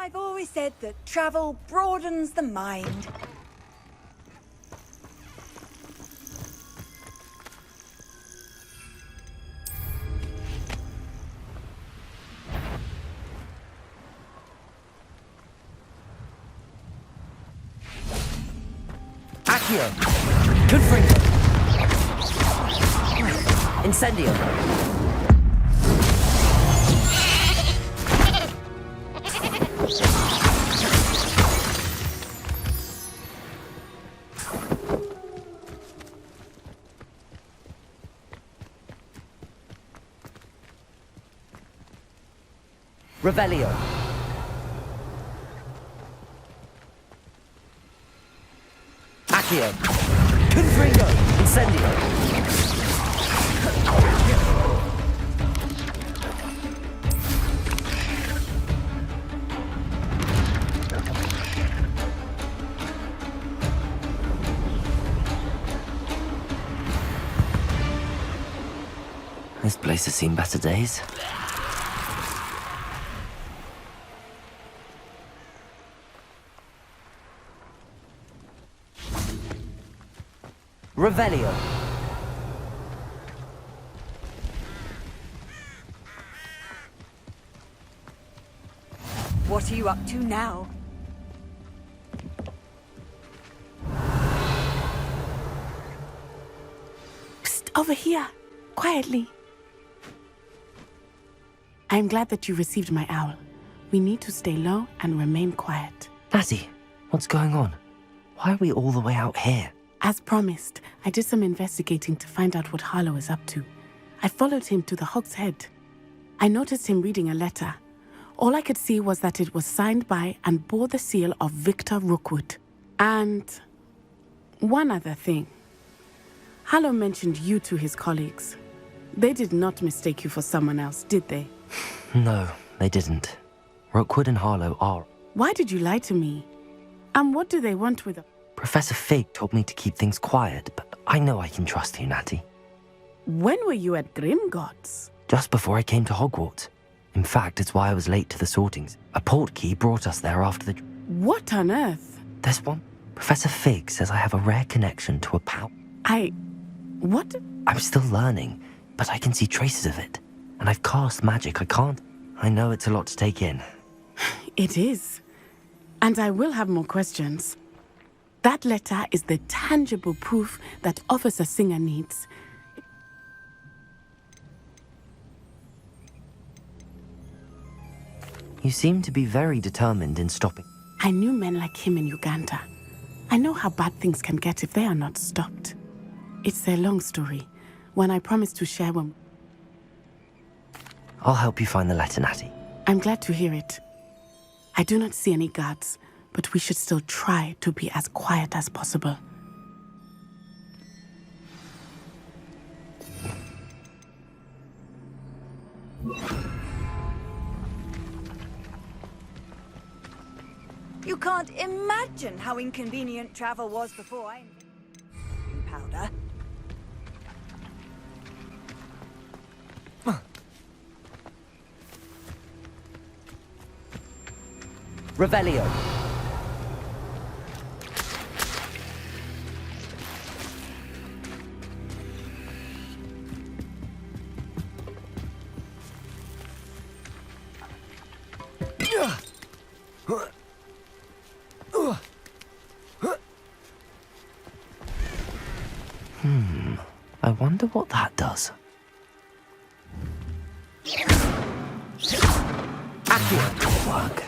I've always said that travel broadens the mind. Accio! Confringo! Incendio! Revelio. Accio. Confringo. Incendio. This place has seen better days. Revelio. What are you up to now? Psst, over here. Quietly. I'm glad that you received my owl. We need to stay low and remain quiet. Natty, what's going on? Why are we all the way out here? As promised, I did some investigating to find out what Harlow is up to. I followed him to the Hog's Head. I noticed him reading a letter. All I could see was that it was signed by and bore the seal of Victor Rookwood. And one other thing. Harlow mentioned you to his colleagues. They did not mistake you for someone else, did they? No, they didn't. Rookwood and Harlow are. Why did you lie to me? And what do they want with... Professor Fig told me to keep things quiet, but I know I can trust you, Natty. When were you at Grimgotts? Just before I came to Hogwarts. In fact, it's why I was late to the sortings. A portkey brought us there after the... What on earth? There's one. Professor Fig says I have a rare connection to a power. What? I'm still learning, but I can see traces of it. And I've cast magic. I can't... I know it's a lot to take in. It is. And I will have more questions. That letter is the tangible proof that Officer Singer needs. You seem to be very determined in stopping. I knew men like him in Uganda. I know how bad things can get if they are not stopped. It's a long story, one I promised to share when... I'll help you find the letter, Natty. I'm glad to hear it. I do not see any guards, but we should still try to be as quiet as possible. You can't imagine how inconvenient travel was before I invented powder. Revelio. I wonder what that does. Accurate work.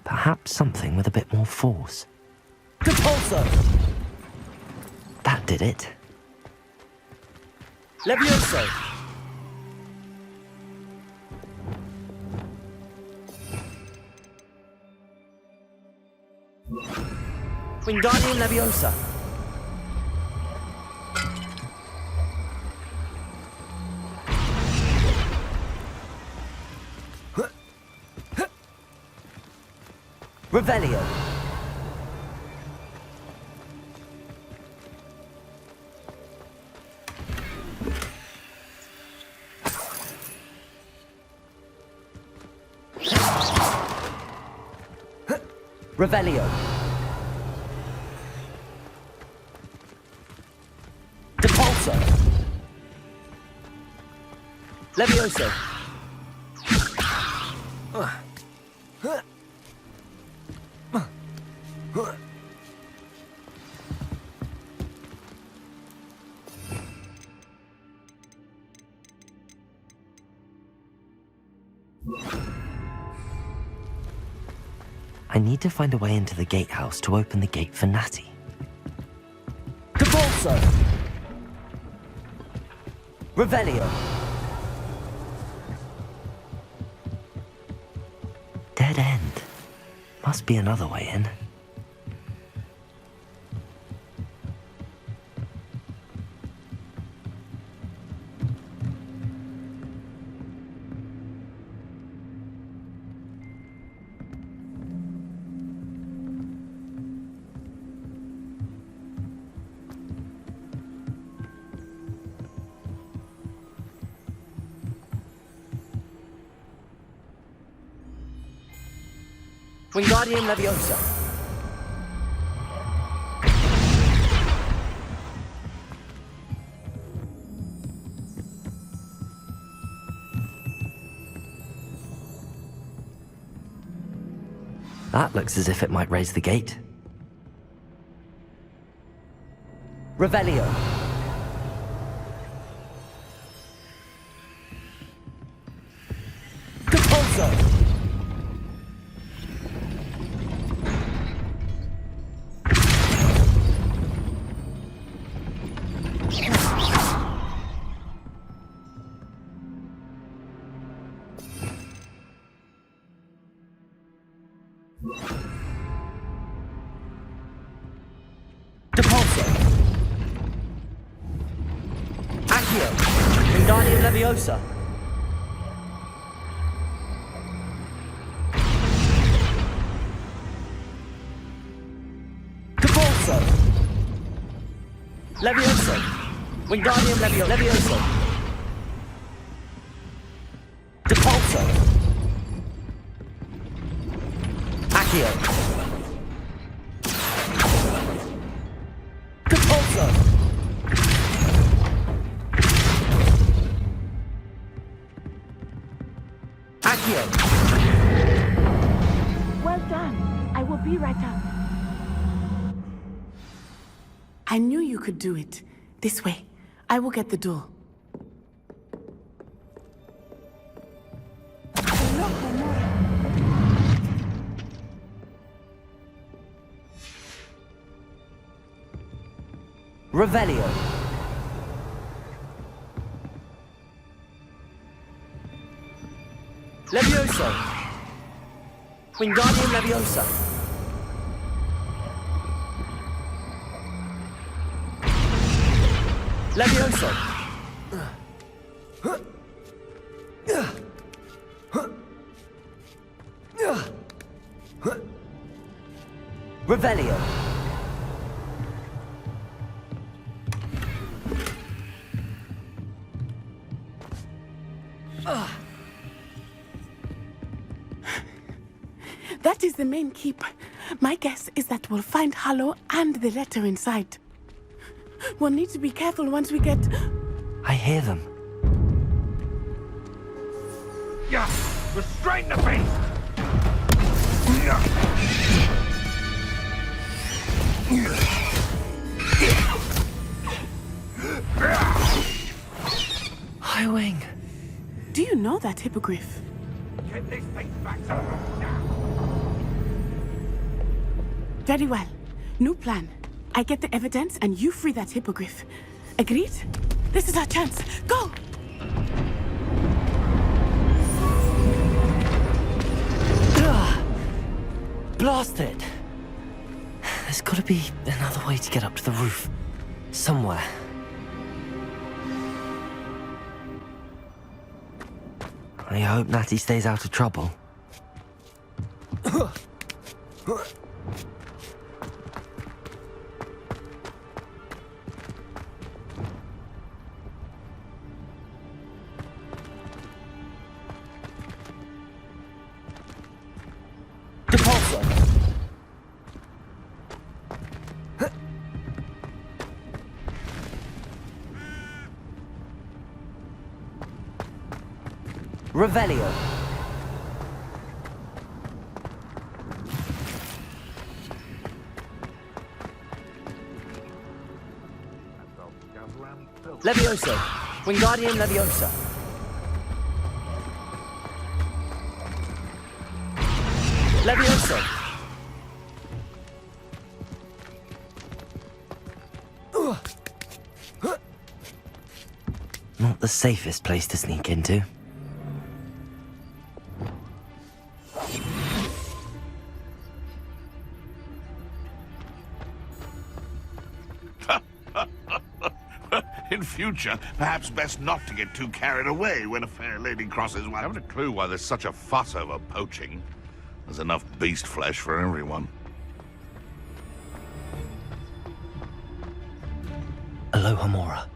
Perhaps something with a bit more force. Repulsor! That did it. Levioso! Wingardium Leviosa! Revelio. Revelio. Depulso. Levioso. I need to find a way into the gatehouse to open the gate for Natty. Depulso. Revelio. Dead end. Must be another way in. Wingardium Leviosa. That looks as if it might raise the gate. Revelio. Depulso. Depulso. Accio. Wingardium Leviosa. Depulso. Levioso. Wingardium Levioso. Depulso. Accio. Depulso. Accio. Well done. I will be right up. I knew you could do it. This way. I will get the door. Revelio. Levioso. Wingardium Leviosa. Levioso. Revelio. That is the main keep. My guess is that we'll find Harlow and the letter inside. We'll need to be careful once we get... I hear them. Yeah, restrain the beast! Highwing. Do you know that hippogriff? Get this thing back to now! Very well. New plan. I get the evidence and you free that hippogriff. Agreed? This is our chance. Go! Blast it! There's gotta be another way to get up to the roof. Somewhere. I hope Natty stays out of trouble. Depulso. Revelio. Levioso. Wingardium Leviosa. Levioso. Not the safest place to sneak into. In future, perhaps best not to get too carried away when a fair lady crosses one. I haven't a clue why there's such a fuss over poaching. There's enough beast flesh for everyone. Aloha Mora.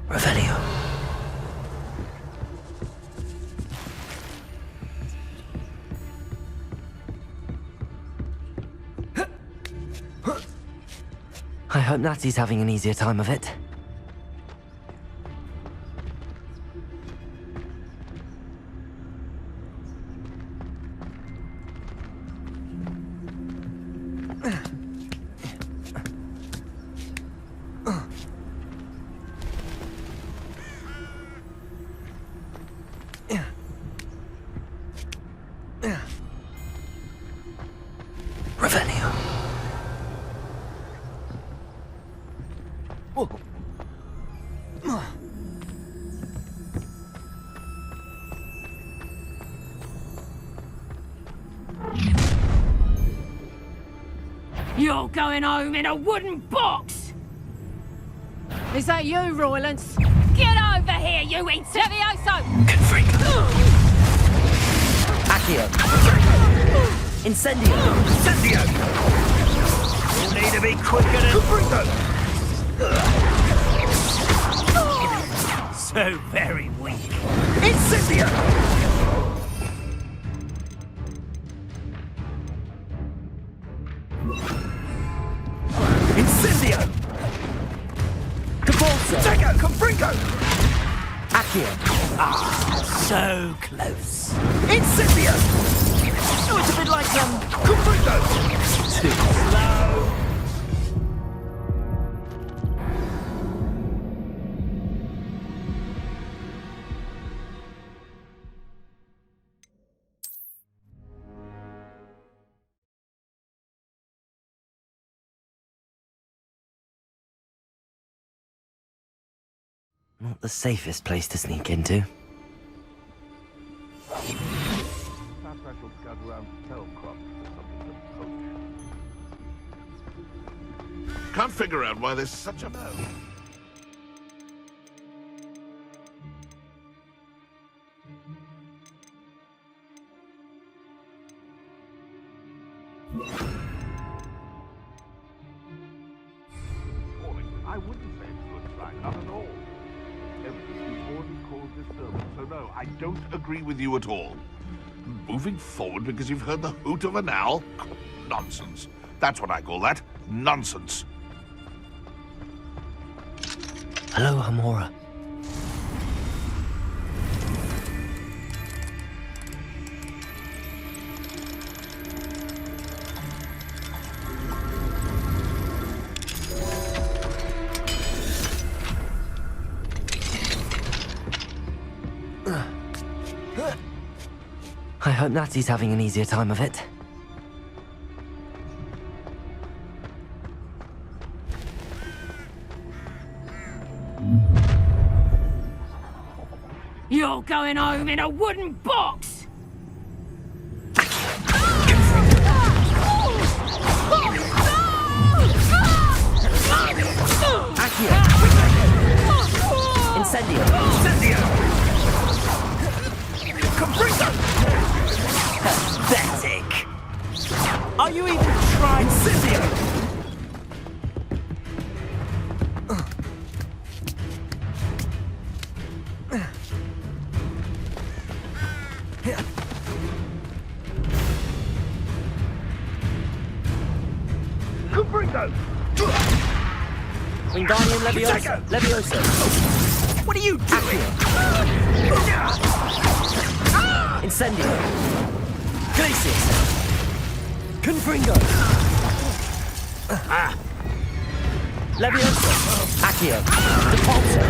Revelio. I hope Natty's having an easier time of it. Revelio. You're going home in a wooden box! Is that you, Roylance? Get over here, you Levioso! Accio. Incendio. Incendio! You'll need to be quicker than... So very weak. Incendio. Incendio. Depulso. Tego! Confringo! Accio. So close. Incendio. Oh, it's a bit like Confringo! too slow. Not the safest place to sneak into. Perhaps I shall scout around Spellcroft for something to poach. Can't figure out why there's such a... I wouldn't say it's a good sign, not at all. Evidence already caused disturbance, so no, I don't agree with you at all. Moving forward because you've heard the hoot of an owl? Nonsense. That's what I call that. Nonsense. Aloha Mora. I hope Natty's having an easier time of it. You're going home in a wooden box! Accio! Incendio! Incendio! Compressor! Pathetic! Are you even trying? Incendio! Compressor! Wingardium Leviosa! Leviosa! What are you doing? Incendio! Glacius! Confringo! Leviosa! Accio! Depulso!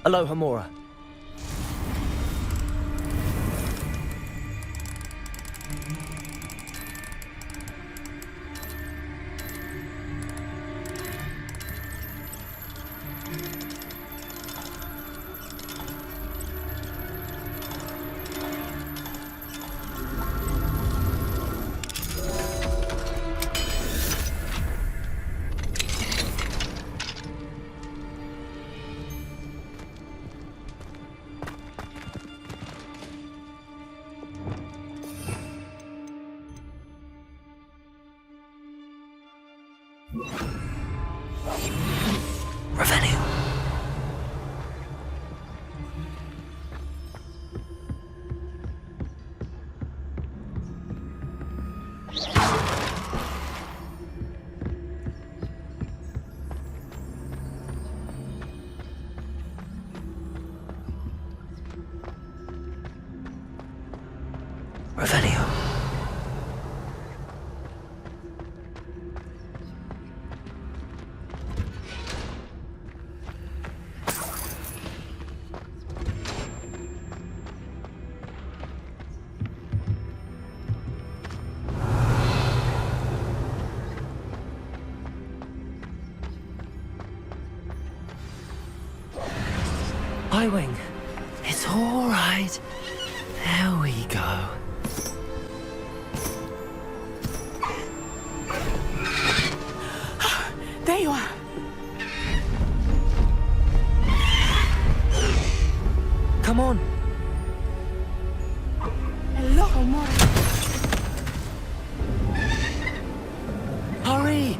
Aloha Mora. Revenue. Revenue. Highwing. It's all right. There we go. There you are. Come on. Hello, Mora. Hurry.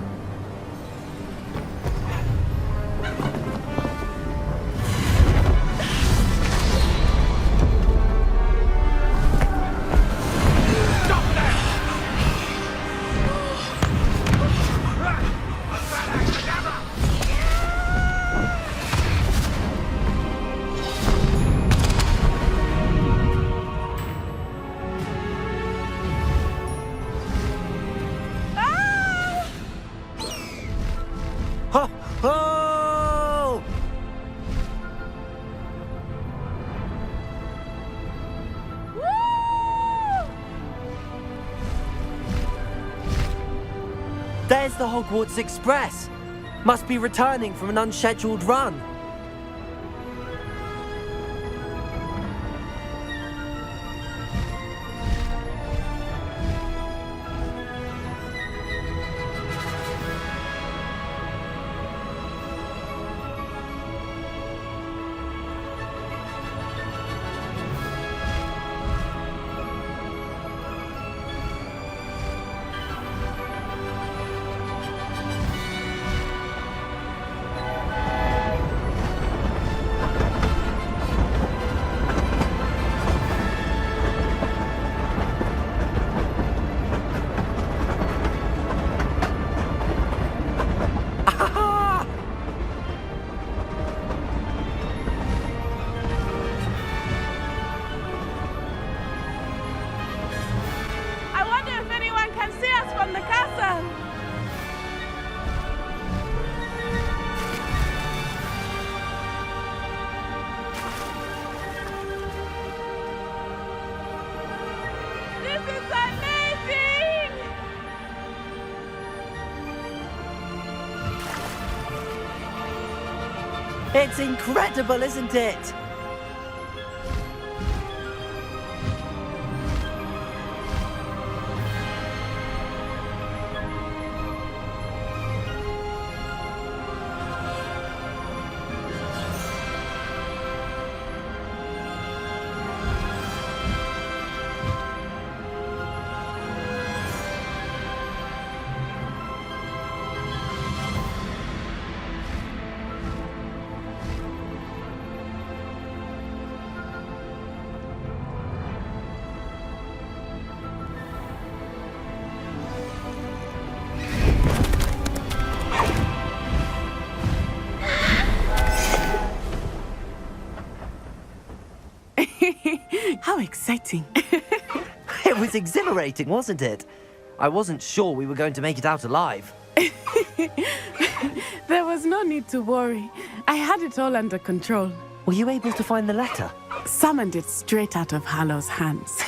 Ho! Ho! There's the Hogwarts Express! Must be returning from an unscheduled run. It's incredible, isn't it? How exciting. It was exhilarating, wasn't it? I wasn't sure we were going to make it out alive. There was no need to worry. I had it all under control. Were you able to find the letter? Summoned it straight out of Hallow's hands.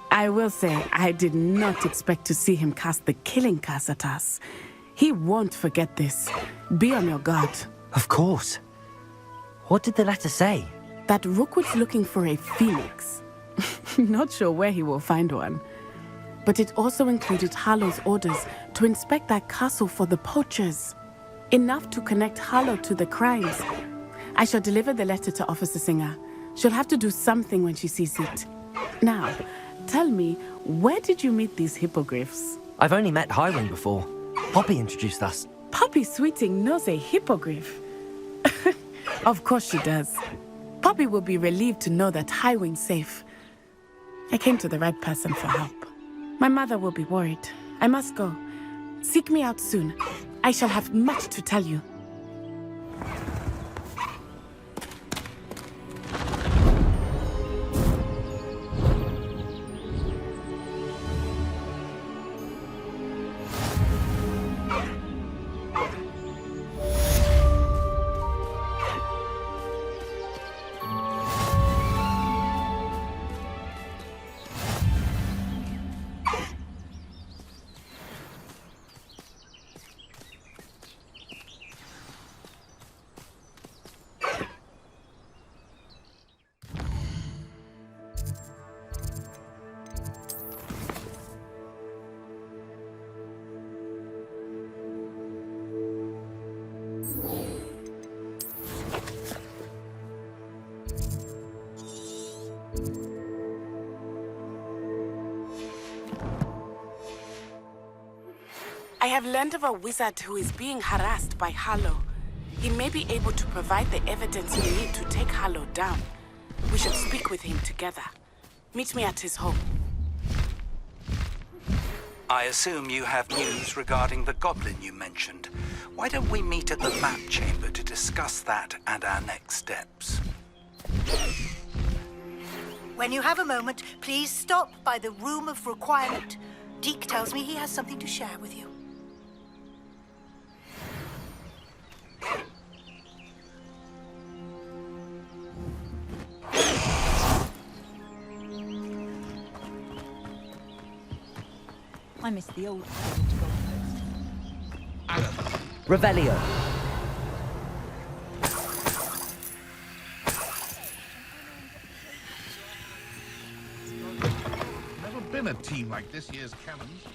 I will say, I did not expect to see him cast the killing curse at us. He won't forget this. Be on your guard. Of course. What did the letter say? That Rookwood's looking for a phoenix. Not sure where he will find one. But it also included Hallow's orders to inspect that castle for the poachers. Enough to connect Hallow to the crimes. I shall deliver the letter to Officer Singer. She'll have to do something when she sees it. Now, tell me, where did you meet these hippogriffs? I've only met Highwing before. Poppy introduced us. Poppy Sweeting knows a hippogriff. Of course she does. Poppy will be relieved to know that Highwing's safe. I came to the right person for help. My mother will be worried. I must go. Seek me out soon. I shall have much to tell you. I have learned of a wizard who is being harassed by Hallow. He may be able to provide the evidence we need to take Hallow down. We should speak with him together. Meet me at his home. I assume you have news regarding the goblin you mentioned. Why don't we meet at the map chamber to discuss that and our next steps? When you have a moment, please stop by the Room of Requirement. Deke tells me he has something to share with you. I miss the old Revelio. Never been a team like this year's Cannons.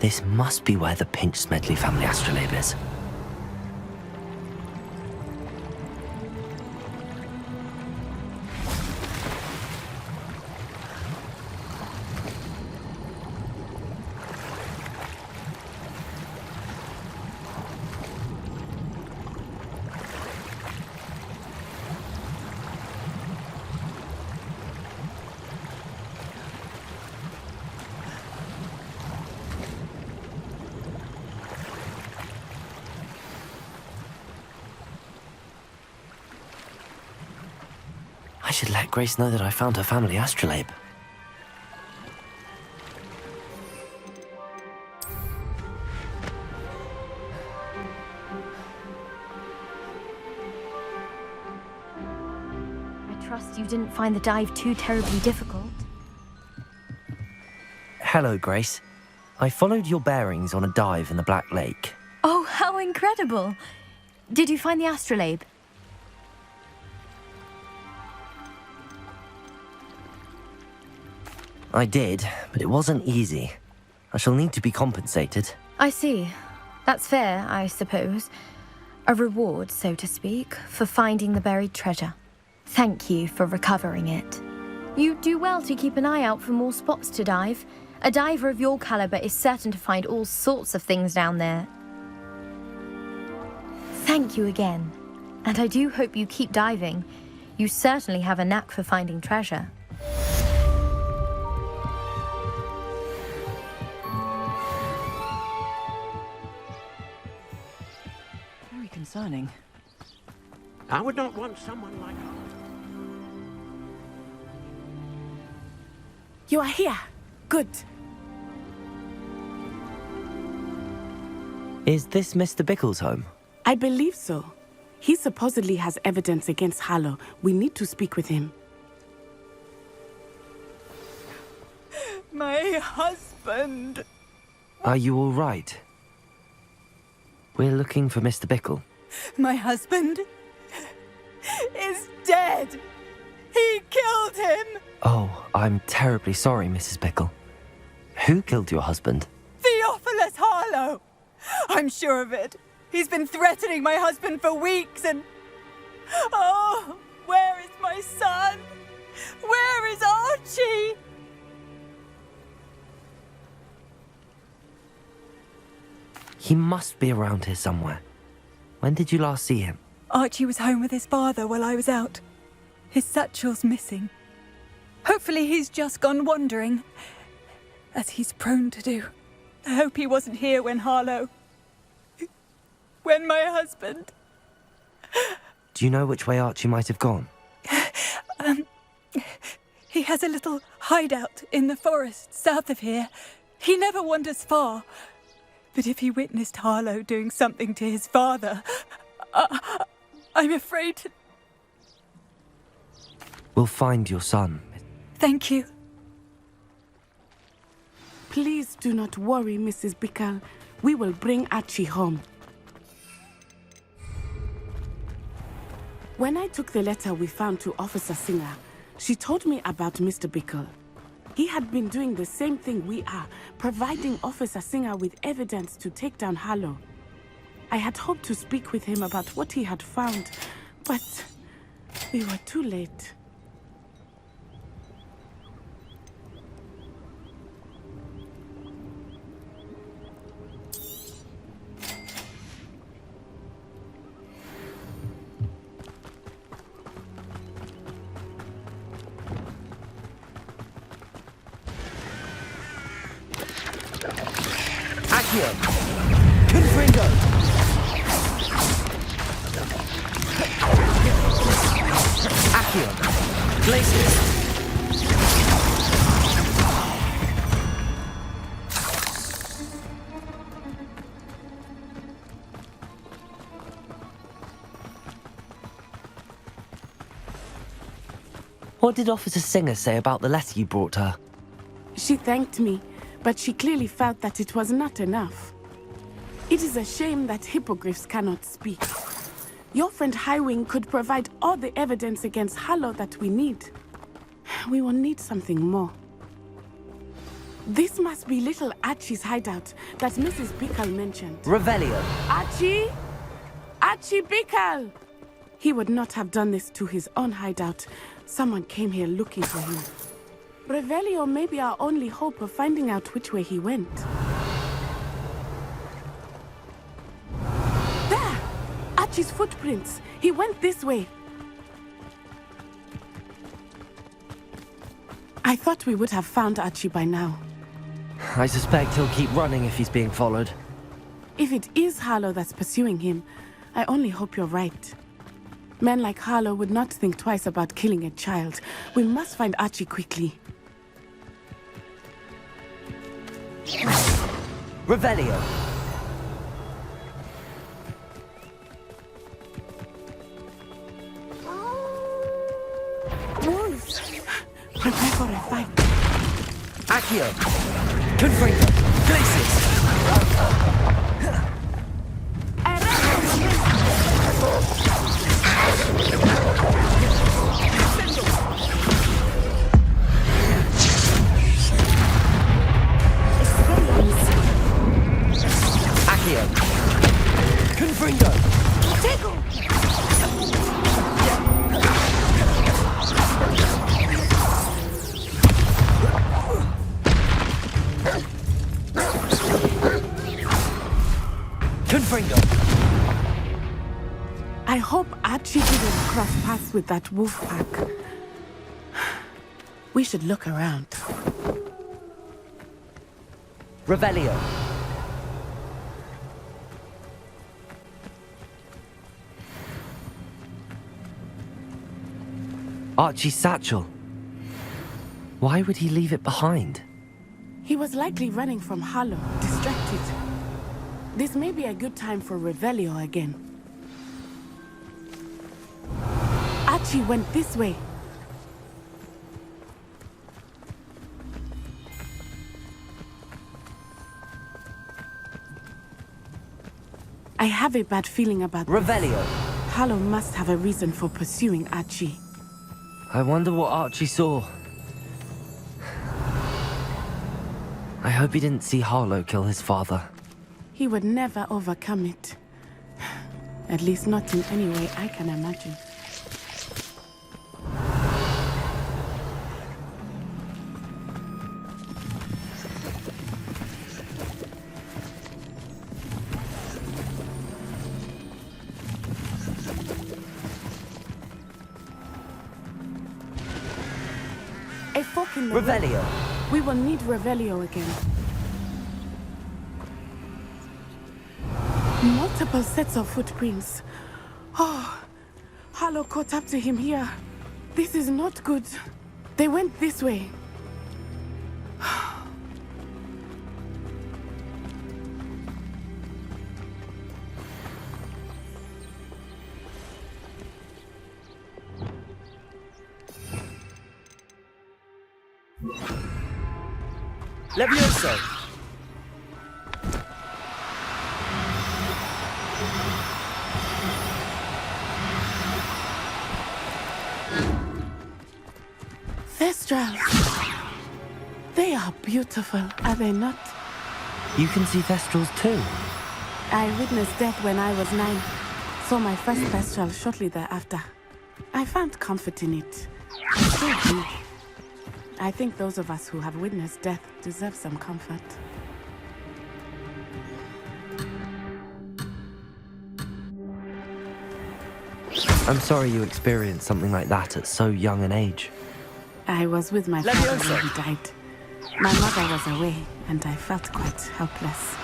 This must be where the Pinch Smedley family astrolabe is. should let Grace know that I found her family astrolabe. I trust you didn't find the dive too terribly difficult. Hello, Grace. I followed your bearings on a dive in the Black Lake. Oh, how incredible! Did you find the astrolabe? I did, but it wasn't easy. I shall need to be compensated. I see. That's fair, I suppose. A reward, so to speak, for finding the buried treasure. Thank you for recovering it. You do well to keep an eye out for more spots to dive. A diver of your caliber is certain to find all sorts of things down there. Thank you again. And I do hope you keep diving. You certainly have a knack for finding treasure. Very concerning. I would not want someone like her. You are here. Good. Is this Mr. Bickle's home? I believe so. He supposedly has evidence against Harlow. We need to speak with him. My husband. Are you all right? We're looking for Mr. Bickle. My husband is dead. He killed him. Oh, I'm terribly sorry, Mrs. Bickle. Who killed your husband? Theophilus Harlow. I'm sure of it. He's been threatening my husband for weeks and... Oh, where is my son? Where is Archie? He must be around here somewhere. When did you last see him? Archie was home with his father while I was out. His satchel's missing. Hopefully he's just gone wandering, as he's prone to do. I hope he wasn't here when Harlow... when my husband... Do you know which way Archie might have gone? He has a little hideout in the forest south of here. He never wanders far. But if he witnessed Harlow doing something to his father, I'm afraid... We'll find your son. Thank you. Please do not worry, Mrs. Bickle. We will bring Archie home. When I took the letter we found to Officer Singer, she told me about Mr. Bickle. He had been doing the same thing we are, providing Officer Singer with evidence to take down Harlow. I had hoped to speak with him about what he had found, but we were too late. Accio! Confringo! Accio! Glacius! What did Officer Singer say about the letter you brought her? She thanked me, but she clearly felt that it was not enough. It is a shame that hippogriffs cannot speak. Your friend Highwing could provide all the evidence against Harlow that we need. We will need something more. This must be little Archie's hideout that Mrs. Bickle mentioned. Revelio! Archie! Archie Bickle! He would not have done this to his own hideout. Someone came here looking for him. Revelio may be our only hope of finding out which way he went. There! Archie's footprints. He went this way. I thought we would have found Archie by now. I suspect he'll keep running if he's being followed. If it is Harlow that's pursuing him, I only hope you're right. Men like Harlow would not think twice about killing a child. We must find Archie quickly. Revelio. Wolves! Prepare for a fight. Accio. Confringo. Glacis. Accio. Confringo. Confringo. I hope Archie didn't cross paths with that wolf pack. We should look around. Revelio. Archie's satchel. Why would he leave it behind? He was likely running from Harlow, distracted. This may be a good time for Revelio again. Archie went this way. I have a bad feeling about this. Revelio. Harlow must have a reason for pursuing Archie. I wonder what Archie saw. I hope he didn't see Harlow kill his father. He would never overcome it. At least not in any way I can imagine. A fork in the road. Revelio. We will need Revelio again. Multiple sets of footprints. Oh, Harlow caught up to him here. This is not good. They went this way. Levioso. Thestrals. They are beautiful, are they not? You can see Thestrals too. I witnessed death when I was 9. Saw my first Thestral shortly thereafter. I found comfort in it. I still do. I think those of us who have witnessed death deserve some comfort. I'm sorry you experienced something like that at so young an age. I was with my father when he died. My mother was away, and I felt quite helpless.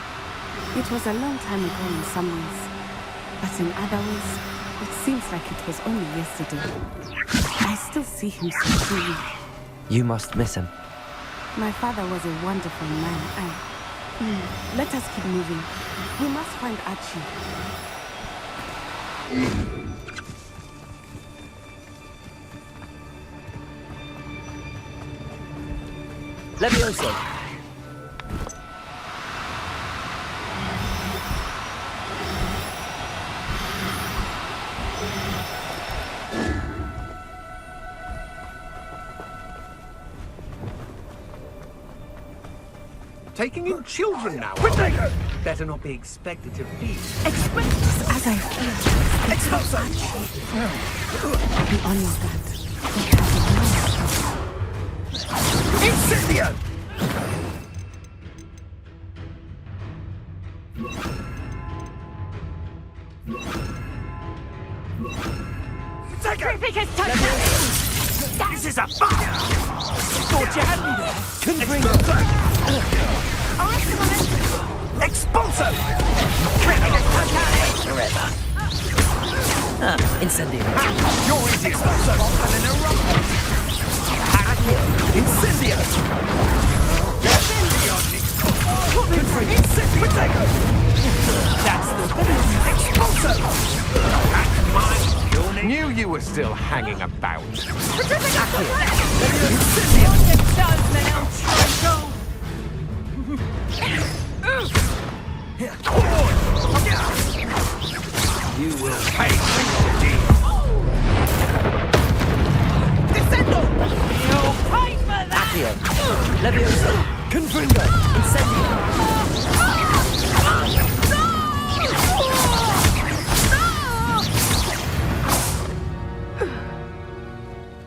It was a long time ago in some ways, but in other ways, it seems like it was only yesterday. I still see him so clearly. You must miss him. My father was a wonderful man. Let us keep moving. We must find Archie. Levioso. Taking in children now. Better not be expected to feed. Expect this as I feel. Expulso! Be on your guard. Incendio! Take it! This is a fire! Thought you had me there. Confringo. Expulso! Ah, Incendio. You're easy so often in a rumble. Accio. Incendio. Incendio. That's the Expulso. Knew you were still hanging about. You will pay for your deed. Descendo! You'll pay for that! Accio. Leviosa. Confringo. Incendio.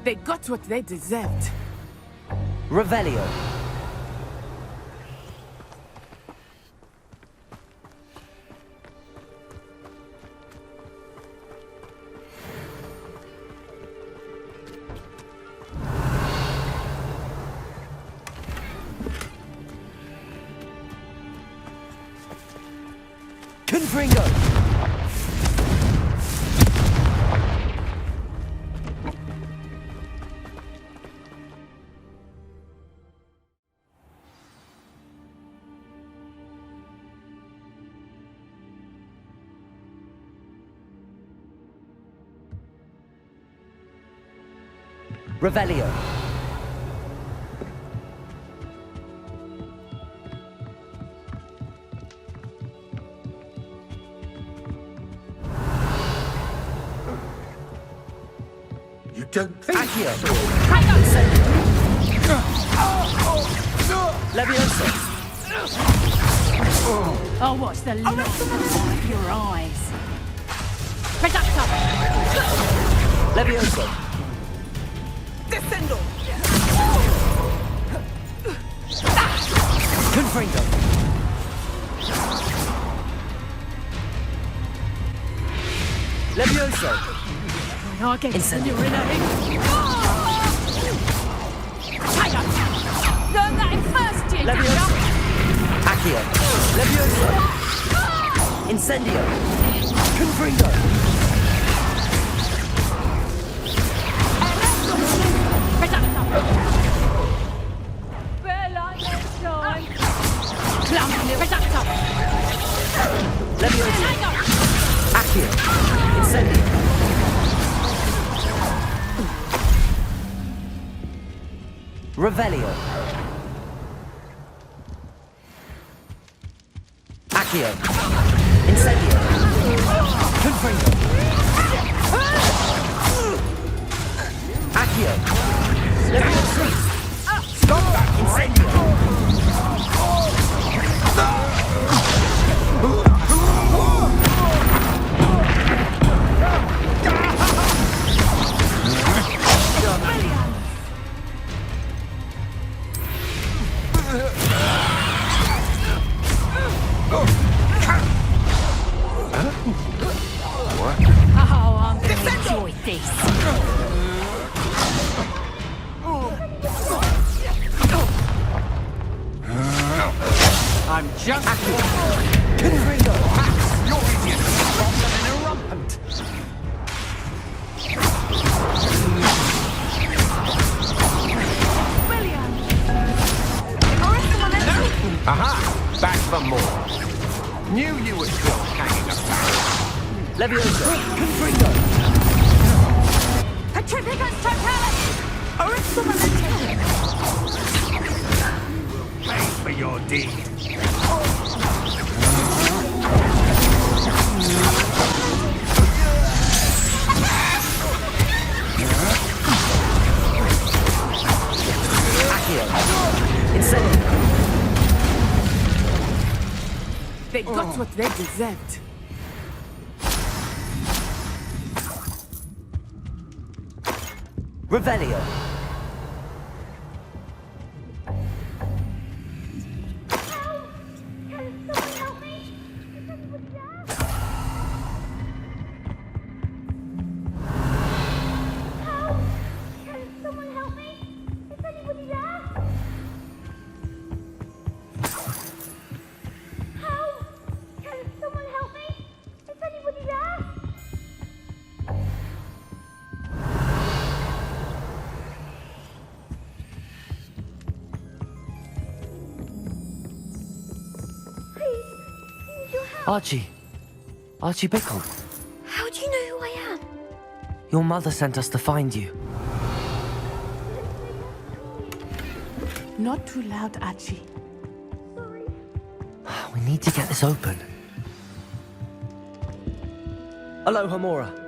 They got what they deserved. Revelio. Confringo. Revelio. You don't think Accio. so? Leviosa. I'll watch the light of your eyes. Reductor! Leviosa. Descendo! Confringo. Leviosa. I guess Incendio. you're in a heap. Learn that in first year, Leviosa. Accio. Leviosa. Incendio. Confringo. Leviosa. Accio. Incendio. Revelio. Accio. Incendio. Confringo. Accio. Leviosa. Stop that! Incendio. Oh, I'm gonna enjoy this. I'm just Confringo. You're easy as often in a rumpant. Aha! Back for more. Knew you were still hanging about. Leviosa. Confringo. Petrificus totalis! Pay for your deed. Accio. Incendio. They got what they deserved. Revelio. Archie. Archie Bickle. How do you know who I am? Your mother sent us to find you. Not too loud, Archie. We need to get this open. Hello, Hamora.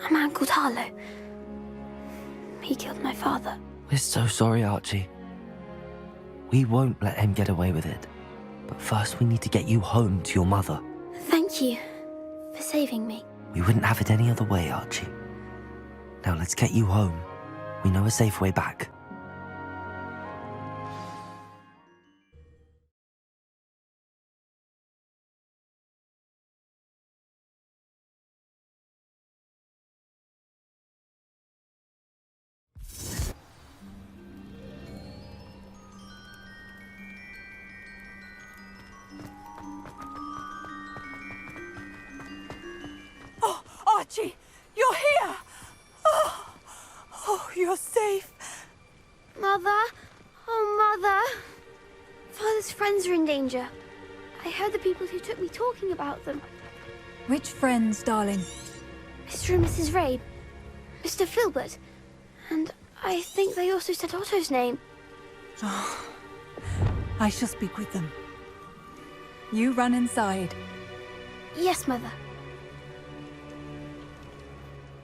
A man called Harlow. He killed my father. We're so sorry, Archie. We won't let him get away with it. But first we need to get you home to your mother. Thank you for saving me. We wouldn't have it any other way, Archie. Now let's get you home. We know a safe way back. Archie, you're here! Oh, you're safe. Mother? Oh, Mother. Father's friends are in danger. I heard the people who took me talking about them. Which friends, darling? Mr. and Mrs. Rabe, Mr. Filbert, and I think they also said Otto's name. Oh, I shall speak with them. You run inside. Yes, Mother.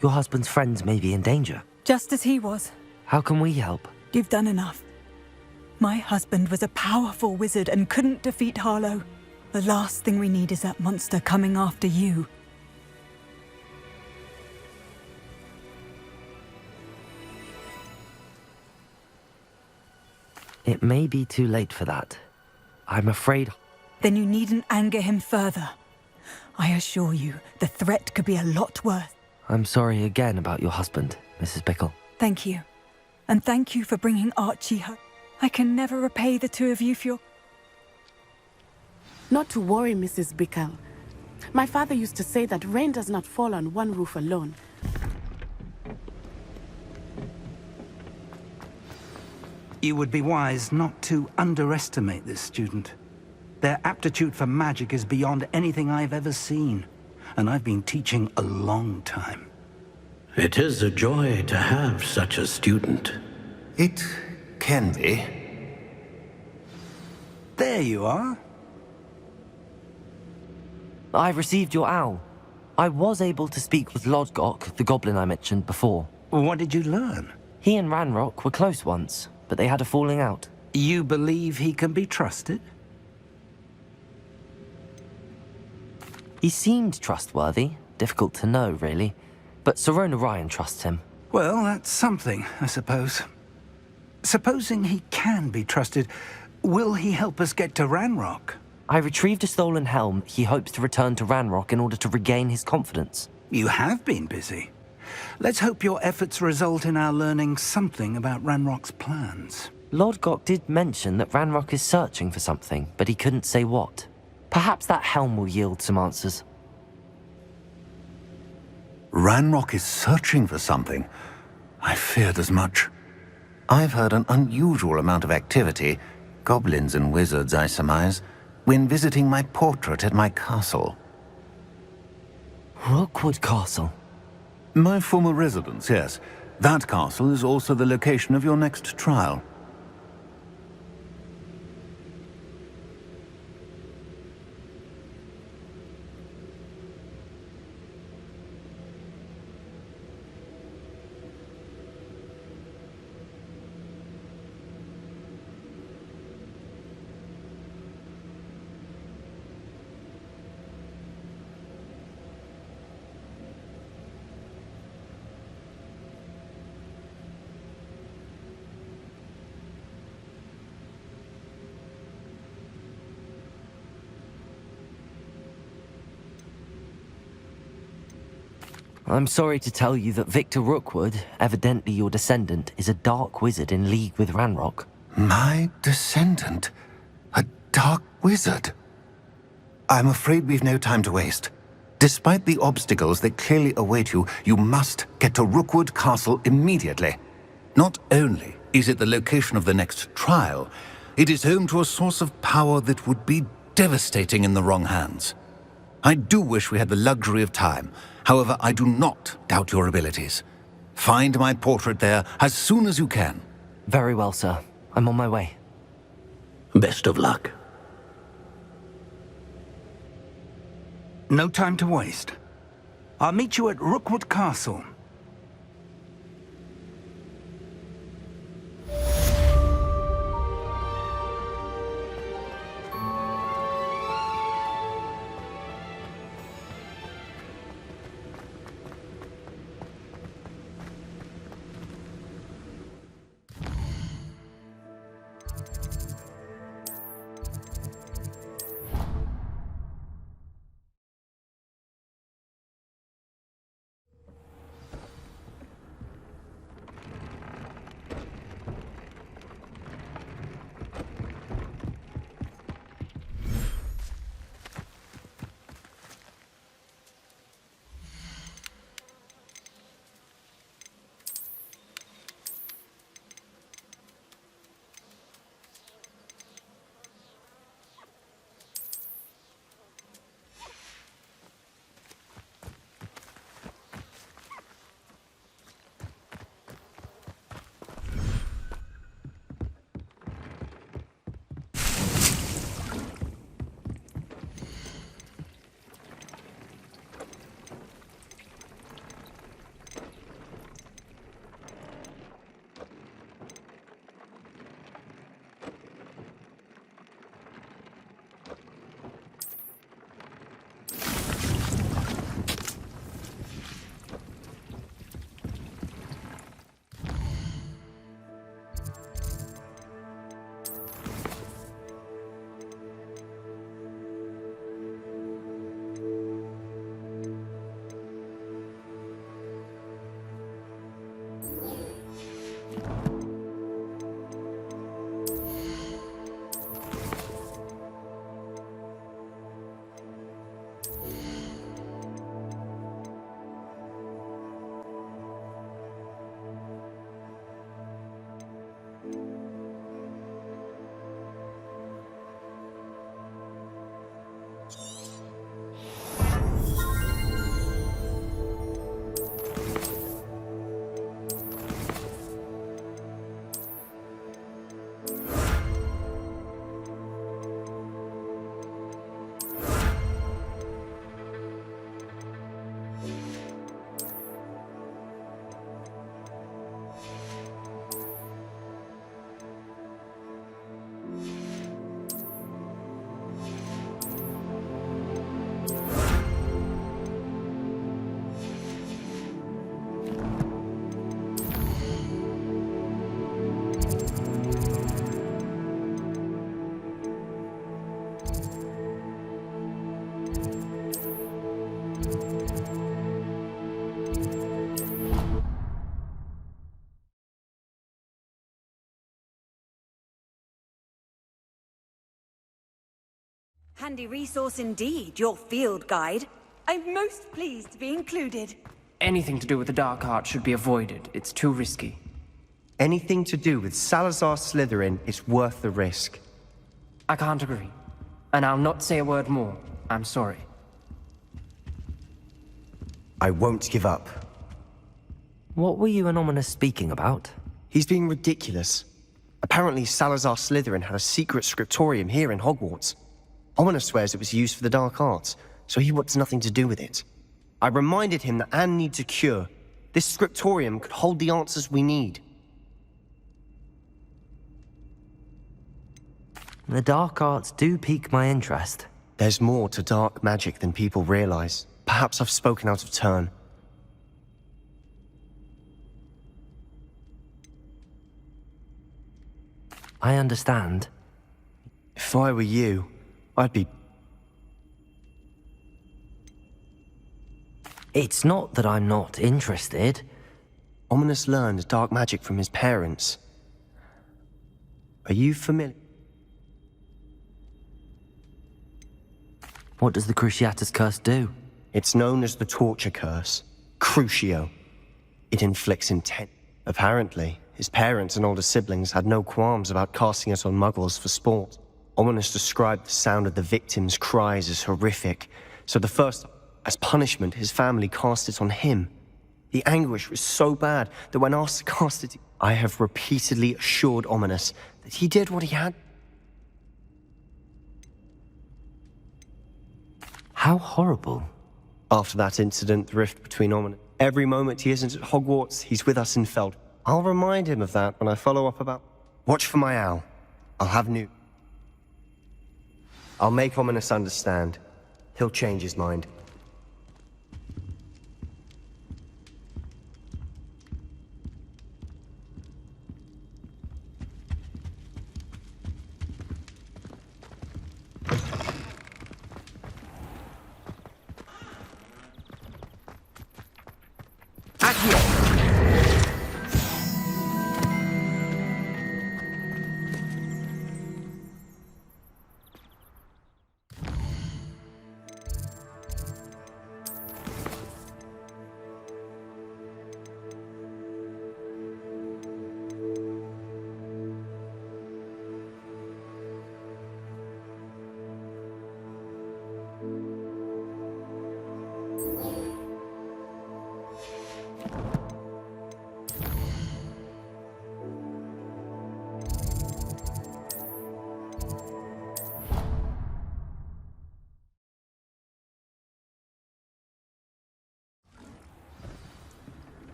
Your husband's friends may be in danger. Just as he was. How can we help? You've done enough. My husband was a powerful wizard and couldn't defeat Harlow. The last thing we need is that monster coming after you. It may be too late for that. I'm afraid... Then you needn't anger him further. I assure you, the threat could be a lot worse. I'm sorry again about your husband, Mrs. Bickle. Thank you. And thank you for bringing Archie home. I can never repay the two of you for your... Not to worry, Mrs. Bickle. My father used to say that rain does not fall on one roof alone. You would be wise not to underestimate this student. Their aptitude for magic is beyond anything I've ever seen. And I've been teaching a long time. It is a joy to have such a student. It can be. There you are. I've received your owl. I was able to speak with Lodgok, the goblin I mentioned before. What did you learn? He and Ranrock were close once, but they had a falling out. You believe he can be trusted? He seemed trustworthy. Difficult to know, really. But Sirona Ryan trusts him. Well, that's something, I suppose. Supposing he can be trusted, will he help us get to Ranrock? I retrieved a stolen helm. He hopes to return to Ranrock in order to regain his confidence. You have been busy. Let's hope your efforts result in our learning something about Ranrock's plans. Lodgok did mention that Ranrock is searching for something, but he couldn't say what. Perhaps that helm will yield some answers. Ranrock is searching for something. I feared as much. I've heard an unusual amount of activity, goblins and wizards, I surmise, when visiting my portrait at my castle. Rookwood Castle? My former residence, yes. That castle is also the location of your next trial. I'm sorry to tell you that Victor Rookwood, evidently your descendant, is a dark wizard in league with Ranrock. My descendant? A dark wizard? I'm afraid we've no time to waste. Despite the obstacles that clearly await you, you must get to Rookwood Castle immediately. Not only is it the location of the next trial, it is home to a source of power that would be devastating in the wrong hands. I do wish we had the luxury of time. However, I do not doubt your abilities. Find my portrait there as soon as you can. Very well, sir. I'm on my way. Best of luck. No time to waste. I'll meet you at Rookwood Castle. Handy resource indeed, your field guide. I'm most pleased to be included. Anything to do with the dark arts should be avoided. It's too risky. Anything to do with Salazar Slytherin is worth the risk. I can't agree. And I'll not say a word more. I'm sorry. I won't give up. What were you and Ominous speaking about? He's being ridiculous. Apparently Salazar Slytherin had a secret scriptorium here in Hogwarts. Ominous swears it was used for the dark arts, so he wants nothing to do with it. I reminded him that Anne needs a cure. This scriptorium could hold the answers we need. The dark arts do pique my interest. There's more to dark magic than people realize. Perhaps I've spoken out of turn. I understand. If I were you, I'd be... It's not that I'm not interested. Ominous learned dark magic from his parents. Are you familiar? What does the Cruciatus Curse do? It's known as the Torture Curse. Crucio. It inflicts intent. Apparently, his parents and older siblings had no qualms about casting it on muggles for sport. Ominous described the sound of the victims' cries as horrific, so as punishment, his family cast it on him. The anguish was so bad that when asked to cast it, I have repeatedly assured Ominous that he did what he had. How horrible. After that incident, the rift between Ominous. Every moment he isn't at Hogwarts, he's with us in Feld. I'll remind him of that when I follow up about... Watch for my owl. I'll have new... I'll make Ominous understand. He'll change his mind.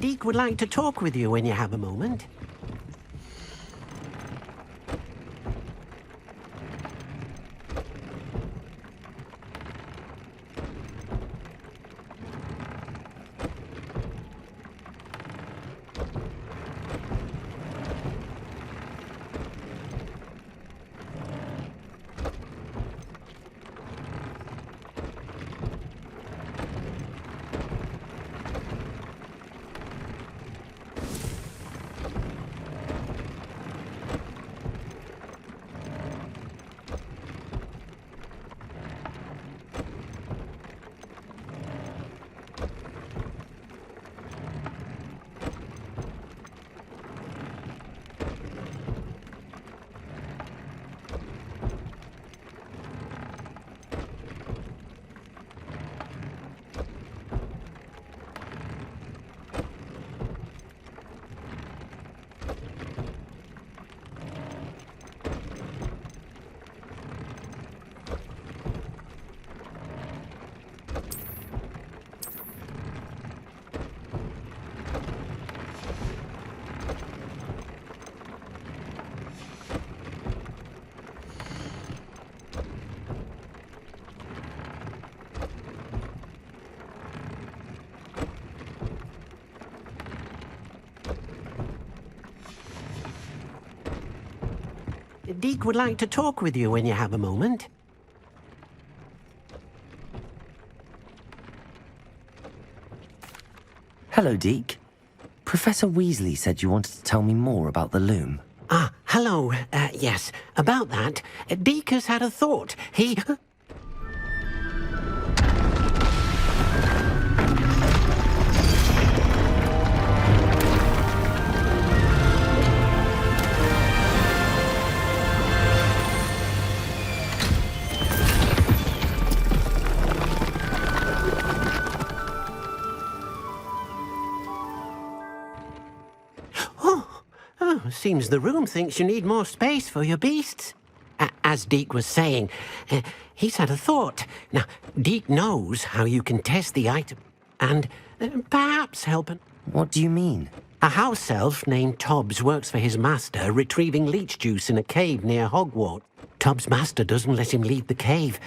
Deke would like to talk with you when you have a moment. Deke would like to talk with you when you have a moment. Hello, Deke. Professor Weasley said you wanted to tell me more about the loom. Ah, hello. Yes, about that. Deke has had a thought. He... Seems the room thinks you need more space for your beasts. As Deke was saying, he's had a thought. Now, Deke knows how you can test the item and perhaps help him. What do you mean? A house elf named Tobbs works for his master, retrieving leech juice in a cave near Hogwarts. Tobbs' master doesn't let him leave the cave,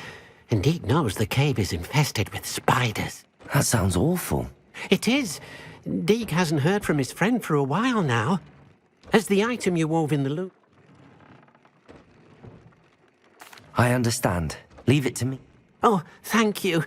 and Deke knows the cave is infested with spiders. That sounds awful. It is. Deke hasn't heard from his friend for a while now. As the item you wove in the loom. I understand. Leave it to me. Oh, thank you.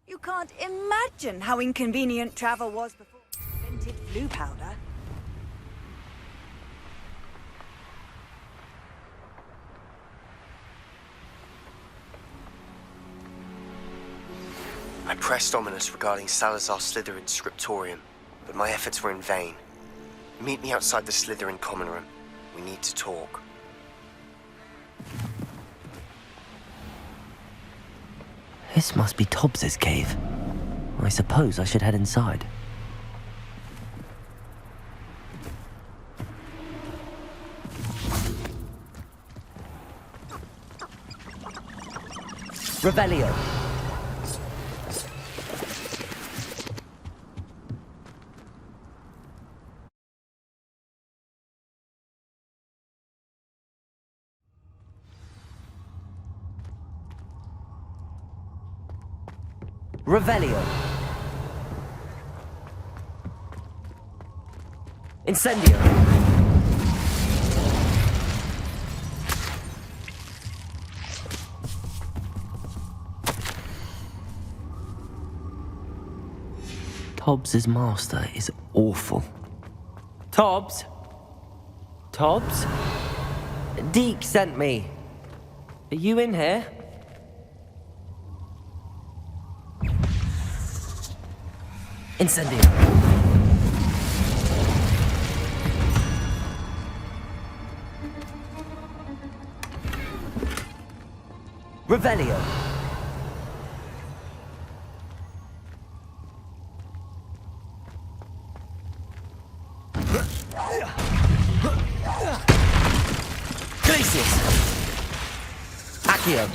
You can't imagine how inconvenient travel was before we invented blue powder. I pressed ominous regarding Salazar Slytherin's scriptorium, but my efforts were in vain. Meet me outside the Slytherin common room. We need to talk. This must be Tobbs's cave. I suppose I should head inside. Revelio. Revelio. Incendio. Tobbs's master is awful. Tobbs? Tobbs? Deke sent me. Are you in here? Incendio. Revelio. Glacius. Accio.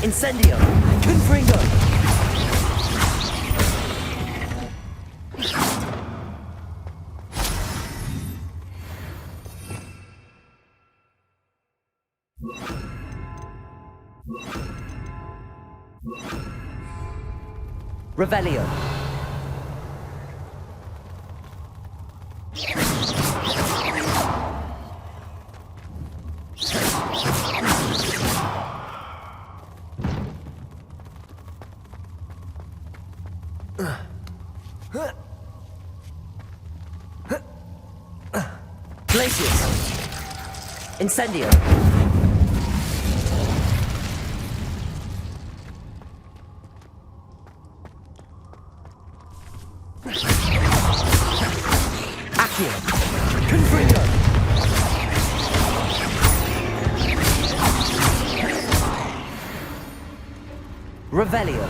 Incendio. Confringo. Revelio. Glacius. Incendio. Confringo. Revelio.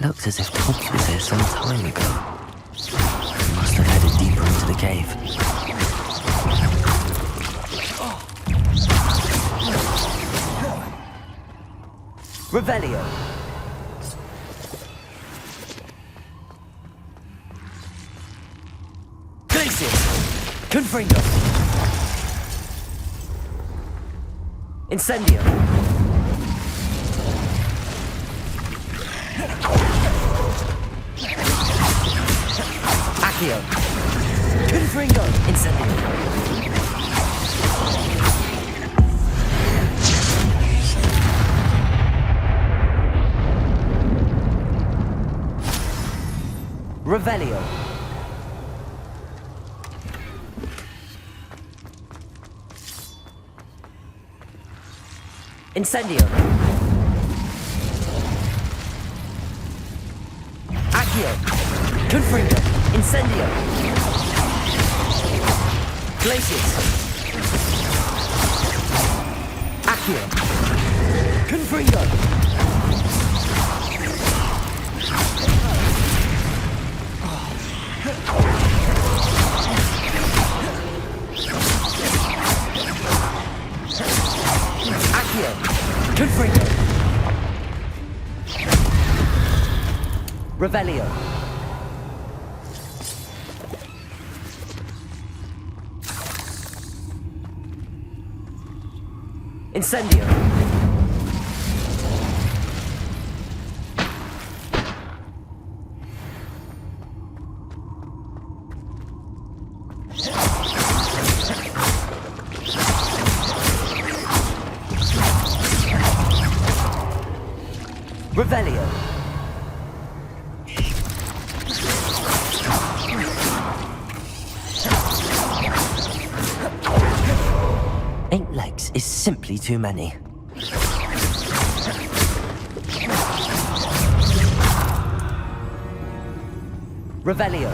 Looks as if Tobbs was here some time ago. He must have headed deeper into the cave. Revelio. Glacius. Confringo. Incendio. Accio. Confringo. Incendio. Revelio. Incendio. Accio. Confringo. Incendio. Glacius. Accio. Confringo. Accio. Confringo. Revelio. Incendio. Revelio. Eight legs is simply too many. Revelio.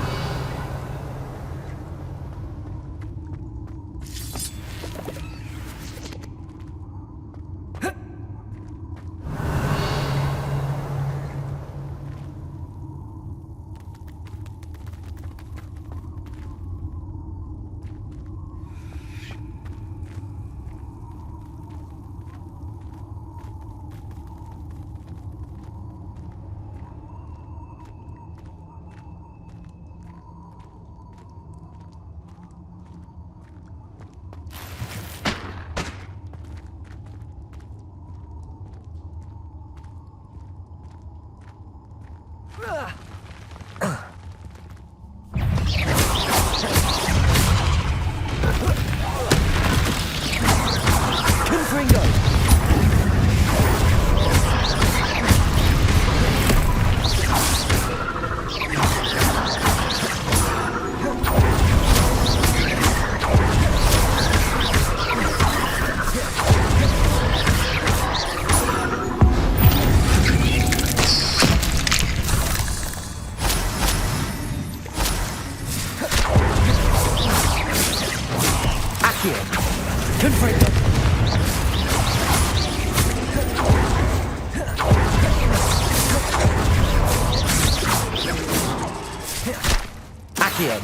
Confringo. Accio. Confringo. Accio.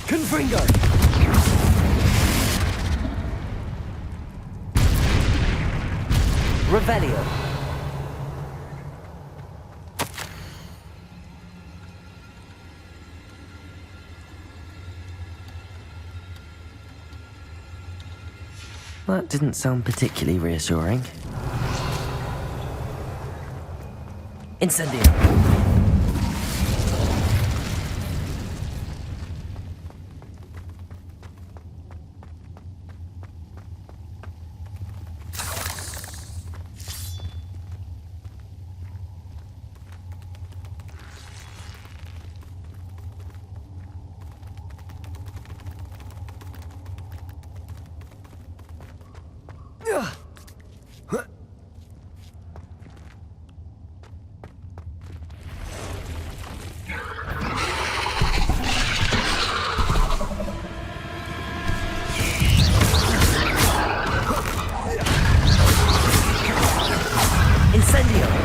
Confringo. Revelio. That didn't sound particularly reassuring. Incendio. Incendio.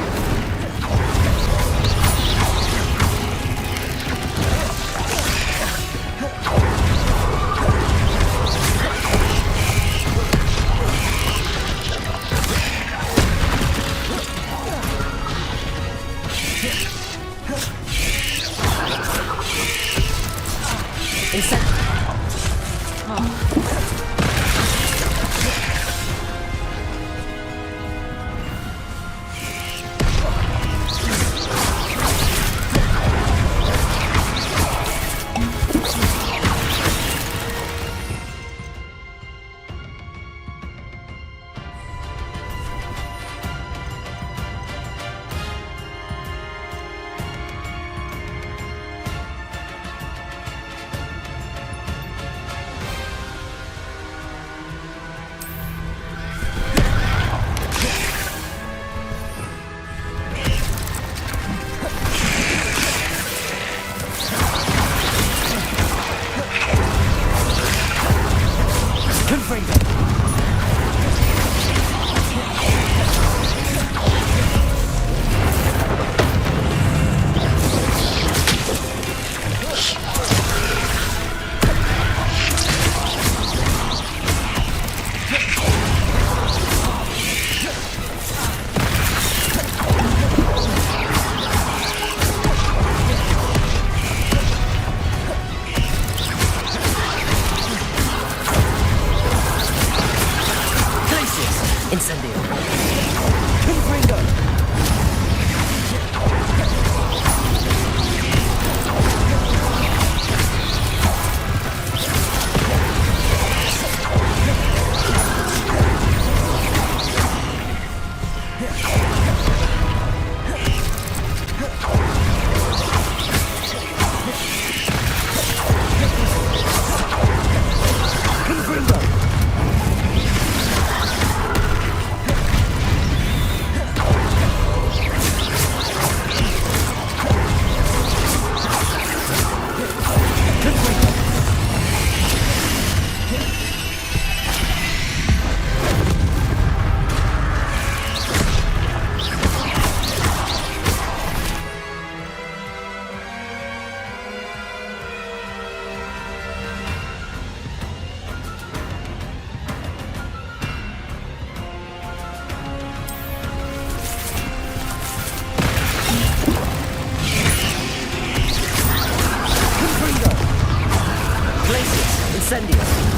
Incendio!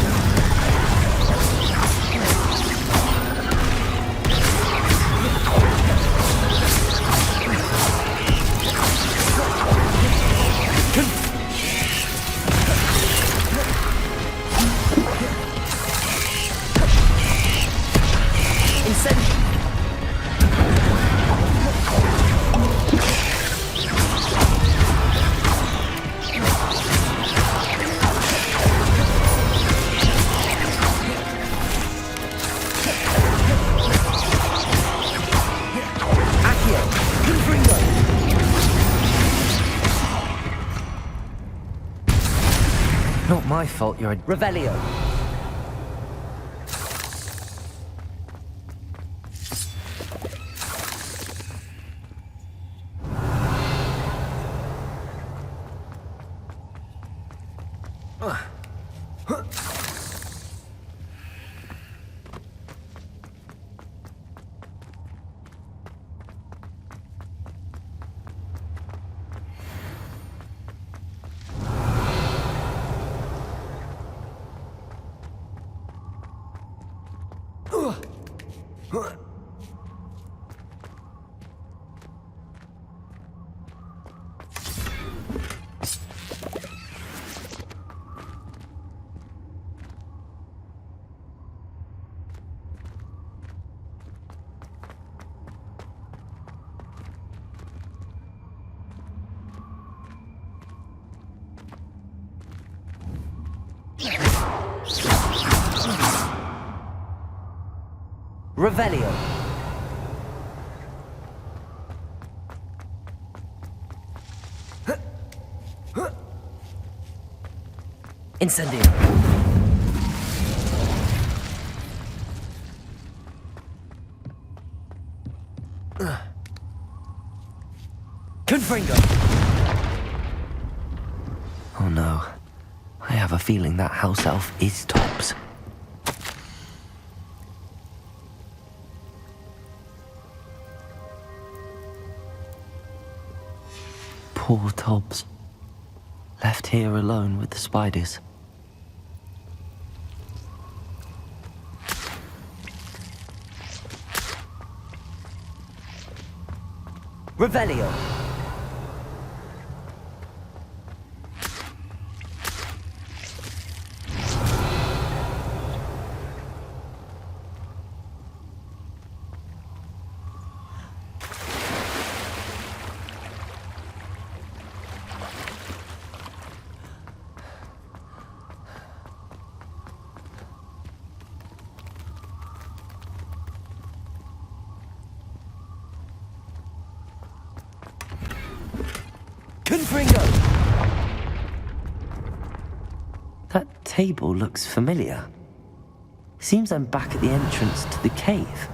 Not my fault you're a Revelio. Revelio. Incendio. Confringo. Oh no. I have a feeling that house elf is Tobbs. Poor Tobbs. Left here alone with the spiders. Revelio. That table looks familiar. Seems I'm back at the entrance to the cave.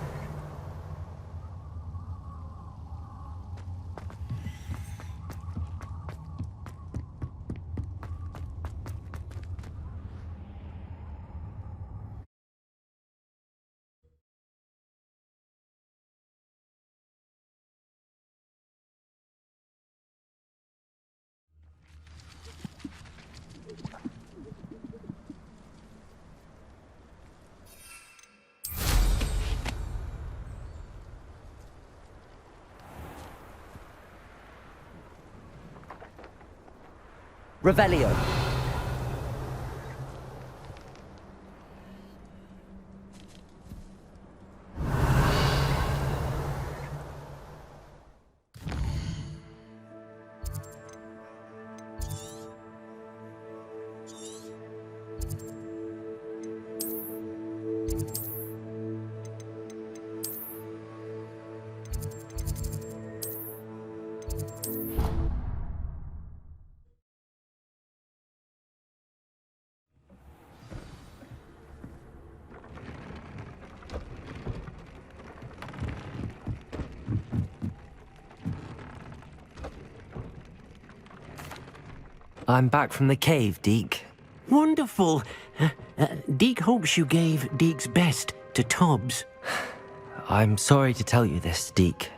Revelio. I'm back from the cave, Deke. Wonderful. Deke hopes you gave Deke's best to Tobbs. I'm sorry to tell you this, Deke,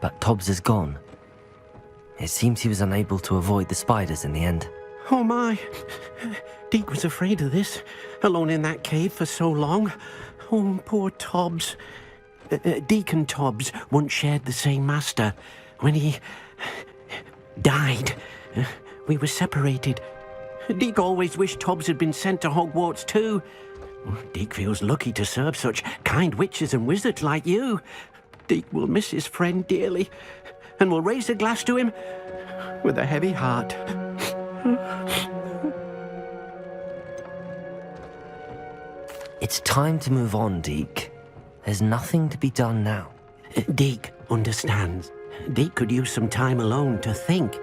but Tobbs is gone. It seems he was unable to avoid the spiders in the end. Oh my. Deke was afraid of this, alone in that cave for so long. Oh, poor Tobbs. Deacon Tobbs once shared the same master. When he died, we were separated. Deke always wished Tobbs had been sent to Hogwarts too. Deke feels lucky to serve such kind witches and wizards like you. Deke will miss his friend dearly, and will raise a glass to him with a heavy heart. It's time to move on, Deke. There's nothing to be done now. Deke understands. Deke could use some time alone to think.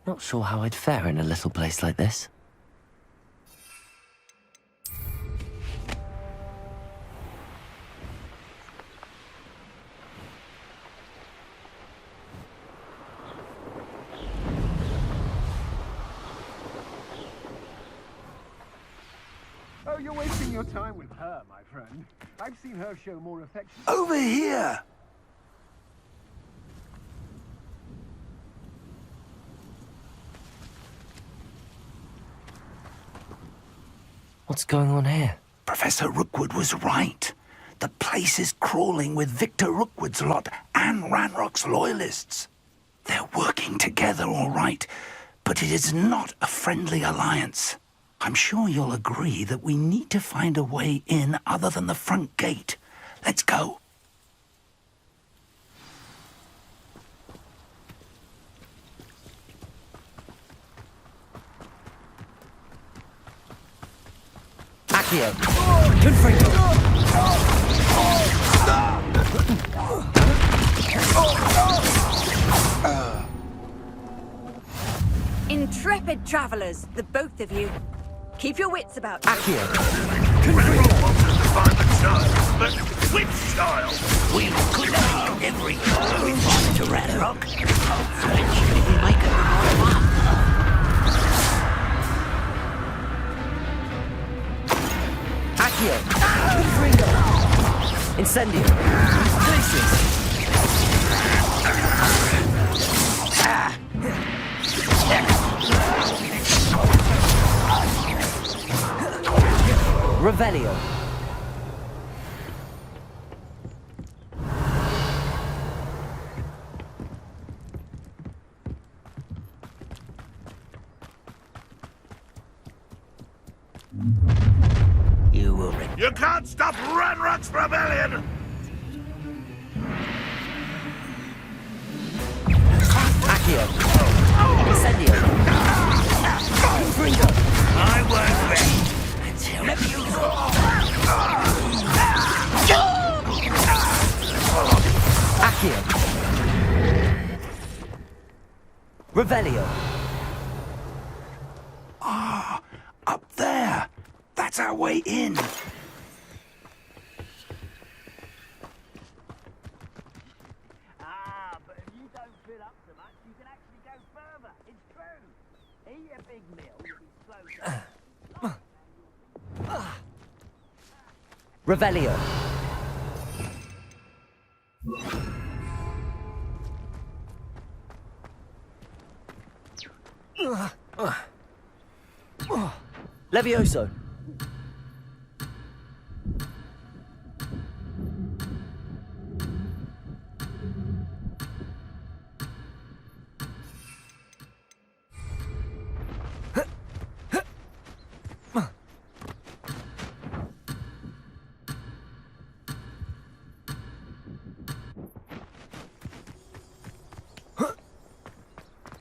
Not sure how I'd fare in a little place like this. Oh, you're wasting your time with her, my friend. I've seen her show more affection. Over here! What's going on here? Professor Rookwood was right. The place is crawling with Victor Rookwood's lot and Ranrock's loyalists. They're working together, all right, but it is not a friendly alliance. I'm sure you'll agree that we need to find a way in other than the front gate. Let's go. Accio! Confringo! Intrepid travelers, the both of you. Keep your wits about you. Accio! Ranrock wants us to find the child, but which child? We'll collect every child we find to Ranrock. Eventually we make it all one. Accio! Confringo! Incendio! Places! Revelio! You can't stop Ranrock's rebellion! Accio! Incendio! Confringo! I won't wait until Accio! Revelio! Ah, up there. That's our way in. But if you don't fill up so much, you can actually go further. It's true. Eat a big meal, you'll be slow. Revelio! Levioso!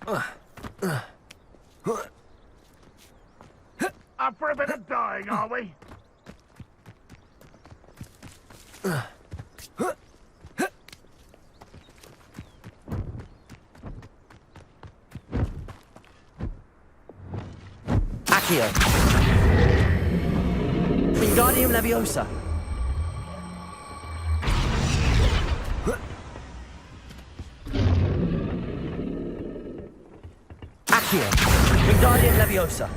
Up for a bit of dying, are we? Accio. Wingardium Leviosa. Accio. Wingardium Leviosa.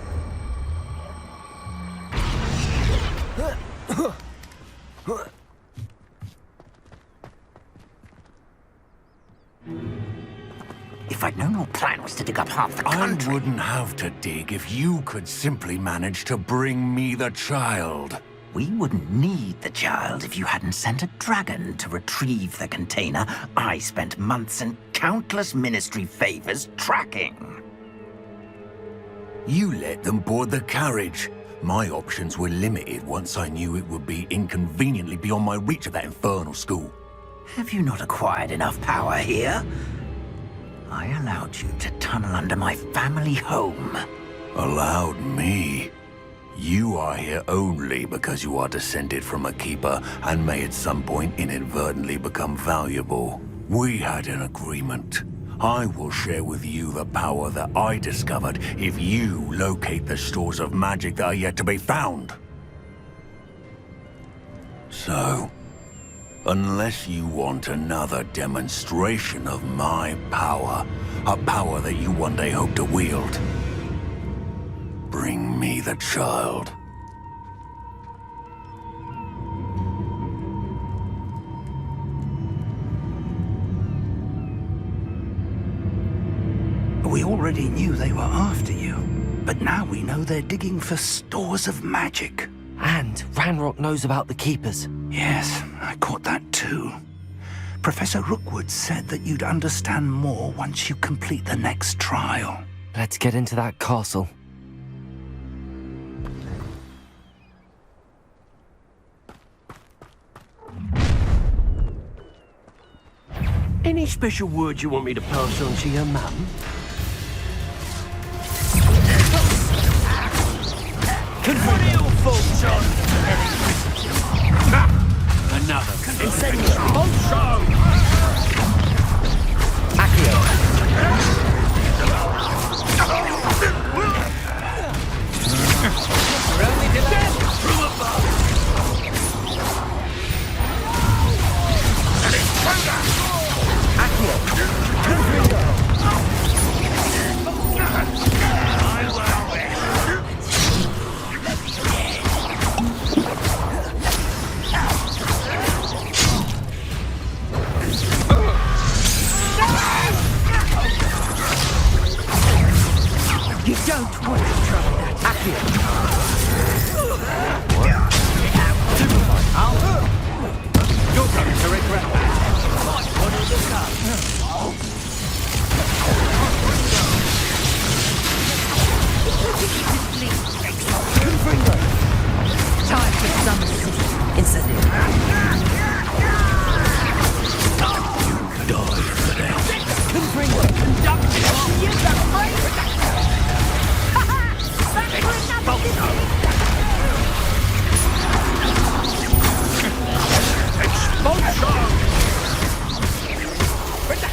If I'd known your plan was to dig up half the country... I wouldn't have to dig if you could simply manage to bring me the child. We wouldn't need the child if you hadn't sent a dragon to retrieve the container I spent months and countless ministry favors tracking. You let them board the carriage. My options were limited once I knew it would be inconveniently beyond my reach of that infernal school. Have you not acquired enough power here? I allowed you to tunnel under my family home. Allowed me? You are here only because you are descended from a keeper and may at some point inadvertently become valuable. We had an agreement. I will share with you the power that I discovered if you locate the stores of magic that are yet to be found. So, unless you want another demonstration of my power, a power that you one day hope to wield, bring me the child. We already knew they were after you, but now we know they're digging for stores of magic. And Ranrock knows about the Keepers. Yes, I caught that too. Professor Rookwood said that you'd understand more once you complete the next trial. Let's get into that castle. Any special words you want me to pass on to your mum? What are your thoughts on electricity? Another incendio. Poncho! Accio. We're only dead from above. You don't want to try that. Accio. You're going to regret that. What is it up? Time to summon Incendio. Die for that. Confringo. Conducted. Use the frame.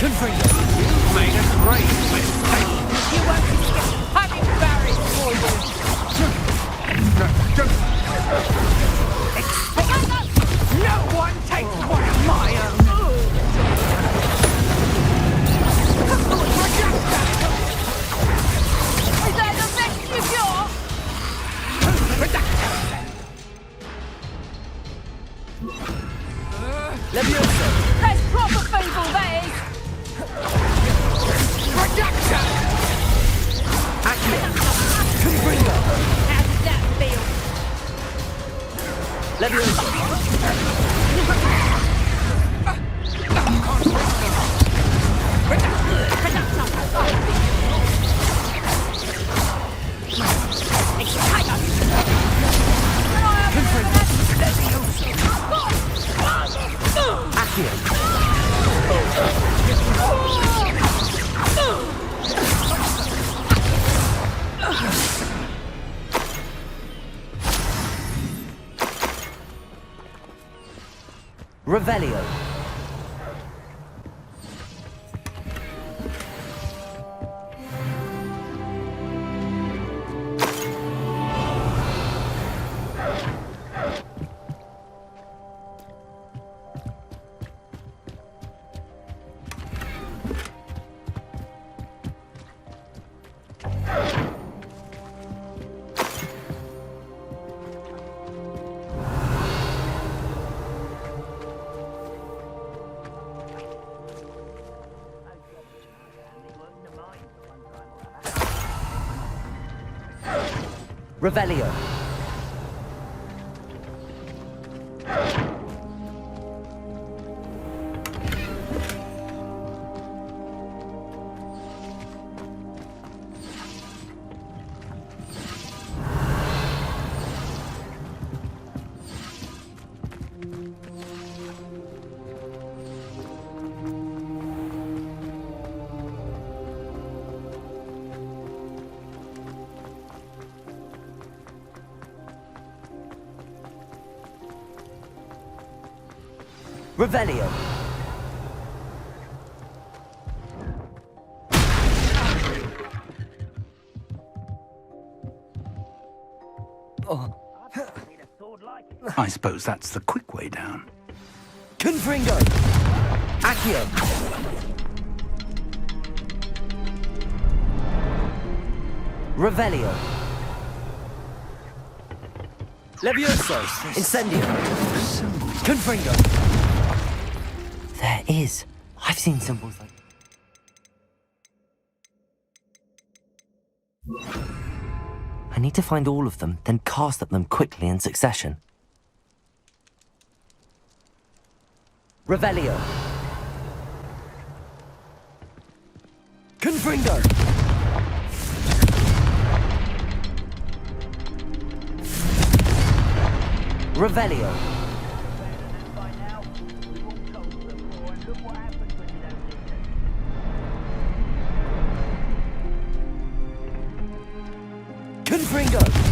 Confringo. You made a great mistake. You won't escape having buried for you. No one takes one of my own. Is that the best you've got? Leviosa. That's proper feeble, that is. Reduction! Accio. Confringo. How does that feel? Leviosa. Accio. Revelio. Revelio. Revelio. I suppose that's the quick way down. Confringo. Accio. Revelio. Levioso. Incendio. Confringo. There is. I've seen symbols like... I need to find all of them, then cast at them quickly in succession. Revelio. Confringo. Revelio. Confringo.